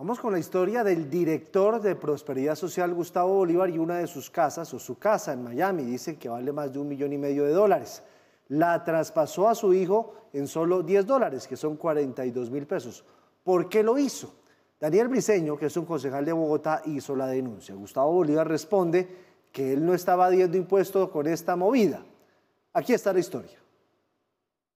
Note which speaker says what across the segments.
Speaker 1: Vamos con la historia del director de Prosperidad Social, Gustavo Bolívar, y una de sus casas, o su casa en Miami, dicen que vale más de $1,5 millones. La traspasó a su hijo en solo $10, que son 42.000 pesos. ¿Por qué lo hizo? Daniel Briceño, que es un concejal de Bogotá, hizo la denuncia. Gustavo Bolívar responde que él no estaba evadiendo impuestos con esta movida. Aquí está la historia.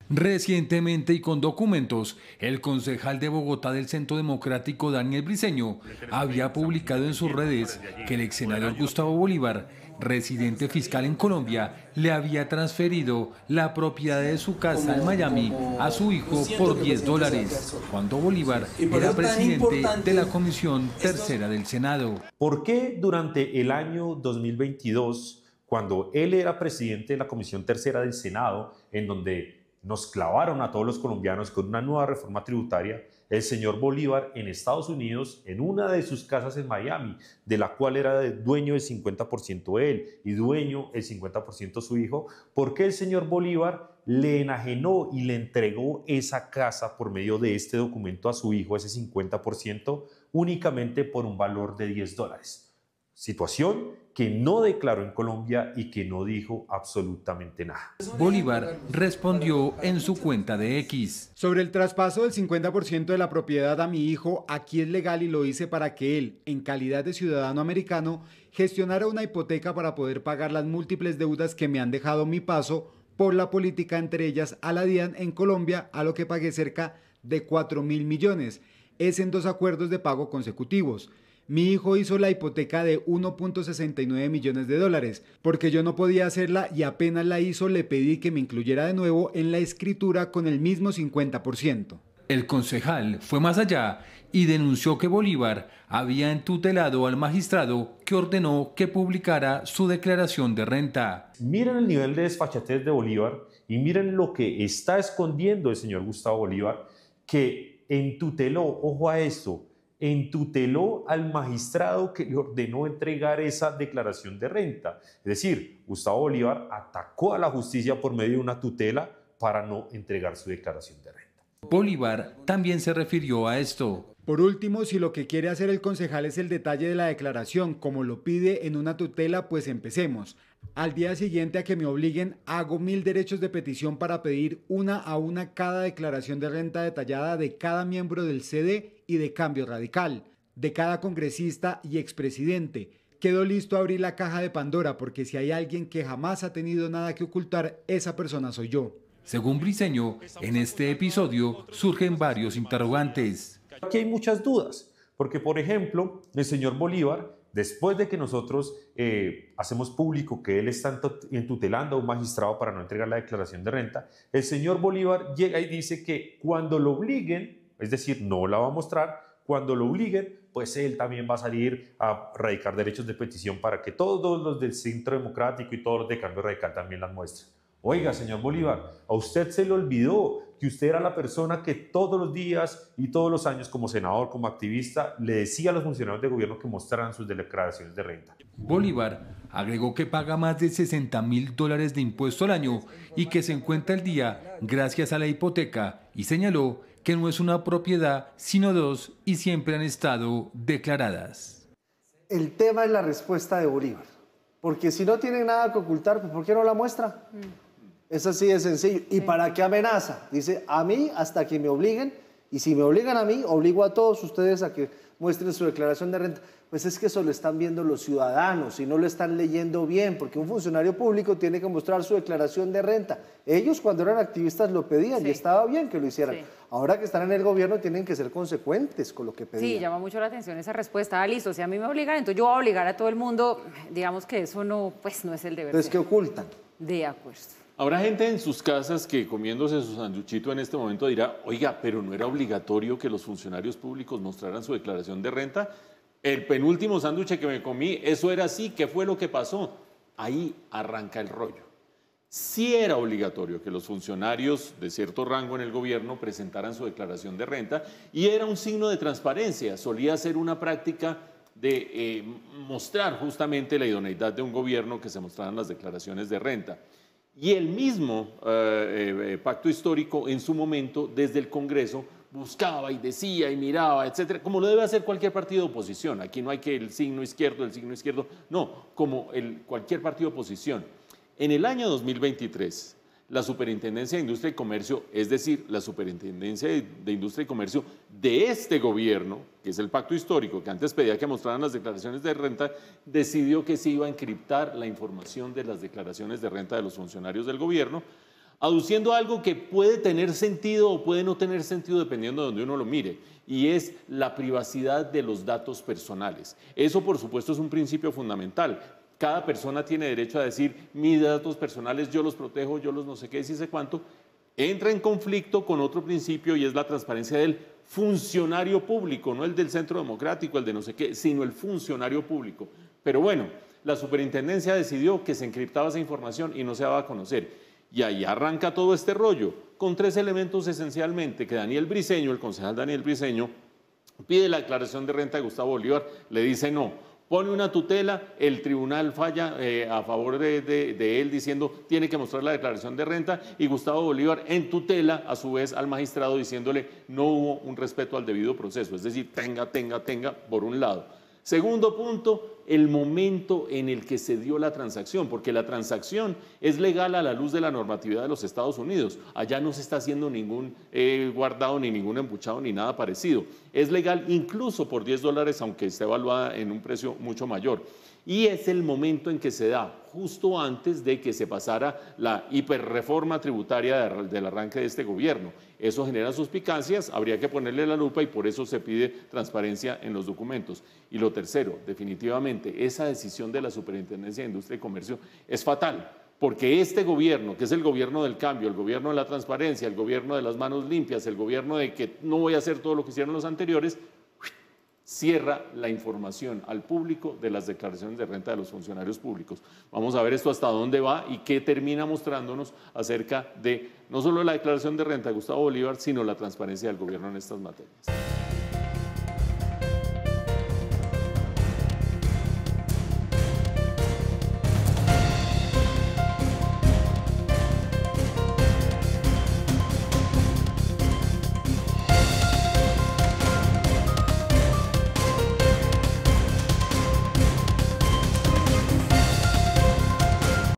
Speaker 2: Recientemente y con documentos, el concejal de Bogotá del Centro Democrático, Daniel Briceño, había publicado en sus redes que el ex senador Gustavo Bolívar, residente fiscal en Colombia, le había transferido la propiedad de su casa en Miami a su hijo por $10, cuando Bolívar era presidente de la Comisión Tercera del Senado.
Speaker 3: ¿Por qué durante el año 2022, cuando él era presidente de la Comisión Tercera del Senado, en donde nos clavaron a todos los colombianos con una nueva reforma tributaria, el señor Bolívar en Estados Unidos, en una de sus casas en Miami, de la cual era dueño del 50% él y dueño el 50% su hijo, ¿por qué el señor Bolívar le enajenó y le entregó esa casa por medio de este documento a su hijo, ese 50%, únicamente por un valor de $10? Situación que no declaró en Colombia y que no dijo absolutamente nada.
Speaker 2: Bolívar respondió en su cuenta de X.
Speaker 4: Sobre el traspaso del 50% de la propiedad a mi hijo, aquí es legal y lo hice para que él, en calidad de ciudadano americano, gestionara una hipoteca para poder pagar las múltiples deudas que me han dejado mi paso por la política, entre ellas a la DIAN en Colombia, a lo que pagué cerca de 4.000 millones. Es en 2 acuerdos de pago consecutivos. Mi hijo hizo la hipoteca de $1.69 millones, porque yo no podía hacerla y apenas la hizo le pedí que me incluyera de nuevo en la escritura con el mismo 50%.
Speaker 2: El concejal fue más allá y denunció que Bolívar había entutelado al magistrado que ordenó que publicara su declaración de renta.
Speaker 3: Miren el nivel de desfachatez de Bolívar y miren lo que está escondiendo el señor Gustavo Bolívar, que entuteló, ojo a esto, entuteló al magistrado que le ordenó entregar esa declaración de renta. Es decir, Gustavo Bolívar atacó a la justicia por medio de una tutela para no entregar su declaración de renta.
Speaker 2: Bolívar también se refirió a esto.
Speaker 4: Por último, si lo que quiere hacer el concejal es el detalle de la declaración, como lo pide en una tutela, pues empecemos. Al día siguiente a que me obliguen, hago 1000 derechos de petición para pedir una a una cada declaración de renta detallada de cada miembro del CD y de Cambio Radical, de cada congresista y expresidente. Quedo listo a abrir la caja de Pandora, porque si hay alguien que jamás ha tenido nada que ocultar, esa persona soy yo.
Speaker 2: Según Briceño, en este episodio surgen varios interrogantes.
Speaker 3: Aquí hay muchas dudas, porque por ejemplo, el señor Bolívar, después de que nosotros hacemos público que él está entutelando a un magistrado para no entregar la declaración de renta, el señor Bolívar llega y dice que cuando lo obliguen, es decir, no la va a mostrar, cuando lo obliguen, pues él también va a salir a radicar derechos de petición para que todos los del Centro Democrático y todos los de Cambio Radical también las muestren. Oiga, señor Bolívar, a usted se le olvidó que usted era la persona que todos los días y todos los años como senador, como activista, le decía a los funcionarios de gobierno que mostraran sus declaraciones de renta.
Speaker 2: Bolívar agregó que paga más de $60.000 de impuesto al año y que se encuentra al día gracias a la hipoteca, y señaló que no es una propiedad, sino 2 y siempre han estado declaradas.
Speaker 1: El tema es la respuesta de Bolívar, porque si no tiene nada que ocultar, pues ¿por qué no la muestra? Es así de sencillo. ¿Y para qué amenaza? Dice, a mí hasta que me obliguen, y si me obligan a mí, obligo a todos ustedes a que muestren su declaración de renta. Pues es que eso lo están viendo los ciudadanos y no lo están leyendo bien, porque un funcionario público tiene que mostrar su declaración de renta. Ellos cuando eran activistas lo pedían y estaba bien que lo hicieran. Ahora que están en el gobierno tienen que ser consecuentes con lo que pedían.
Speaker 5: Sí, llama mucho la atención esa respuesta. Ah, listo, si a mí me obligan, entonces yo voy a obligar a todo el mundo. Digamos que eso no, pues no es el deber.
Speaker 1: Entonces, ¿qué ocultan?
Speaker 5: De acuerdo.
Speaker 6: Habrá gente en sus casas que comiéndose su sanduchito en este momento dirá, oiga, pero no era obligatorio que los funcionarios públicos mostraran su declaración de renta. El penúltimo sándwich que me comí, eso era así, ¿qué fue lo que pasó? Ahí arranca el rollo. Sí era obligatorio que los funcionarios de cierto rango en el gobierno presentaran su declaración de renta y era un signo de transparencia, solía ser una práctica de mostrar justamente la idoneidad de un gobierno que se mostraran las declaraciones de renta. Y el mismo pacto histórico en su momento desde el Congreso buscaba y decía y miraba, etcétera, como lo debe hacer cualquier partido de oposición. Aquí no hay que el signo izquierdo, no, como cualquier partido de oposición. En el año 2023, la Superintendencia de Industria y Comercio, es decir, la Superintendencia de Industria y Comercio de este gobierno, que es el pacto histórico, que antes pedía que mostraran las declaraciones de renta, decidió que se iba a encriptar la información de las declaraciones de renta de los funcionarios del gobierno, aduciendo algo que puede tener sentido o puede no tener sentido dependiendo de donde uno lo mire, y es la privacidad de los datos personales. Eso, por supuesto, es un principio fundamental. Cada persona tiene derecho a decir, mis datos personales yo los protejo, yo los no sé qué, si sé cuánto. Entra en conflicto con otro principio y es la transparencia del funcionario público, no el del Centro Democrático, el de no sé qué, sino el funcionario público. Pero bueno, la superintendencia decidió que se encriptaba esa información y no se daba a conocer. Y ahí arranca todo este rollo, con 3 elementos esencialmente, que Daniel Briceño, el concejal Daniel Briceño, pide la declaración de renta de Gustavo Bolívar, le dice no. Pone una tutela, el tribunal falla a favor de él diciendo tiene que mostrar la declaración de renta y Gustavo Bolívar en tutela a su vez al magistrado diciéndole no hubo un respeto al debido proceso, es decir, tenga por un lado. Segundo punto, el momento en el que se dio la transacción, porque la transacción es legal a la luz de la normatividad de los Estados Unidos. Allá no se está haciendo ningún guardado, ni ningún embuchado, ni nada parecido. Es legal incluso por $10, aunque esté evaluada en un precio mucho mayor. Y es el momento en que se da, justo antes de que se pasara la hiperreforma tributaria del arranque de este gobierno. Eso genera suspicacias, habría que ponerle la lupa y por eso se pide transparencia en los documentos. Y lo tercero, definitivamente, esa decisión de la Superintendencia de Industria y Comercio es fatal, porque este gobierno, que es el gobierno del cambio, el gobierno de la transparencia, el gobierno de las manos limpias, el gobierno de que no voy a hacer todo lo que hicieron los anteriores, cierra la información al público de las declaraciones de renta de los funcionarios públicos. Vamos a ver esto hasta dónde va y qué termina mostrándonos acerca de no solo la declaración de renta de Gustavo Bolívar, sino la transparencia del gobierno en estas materias.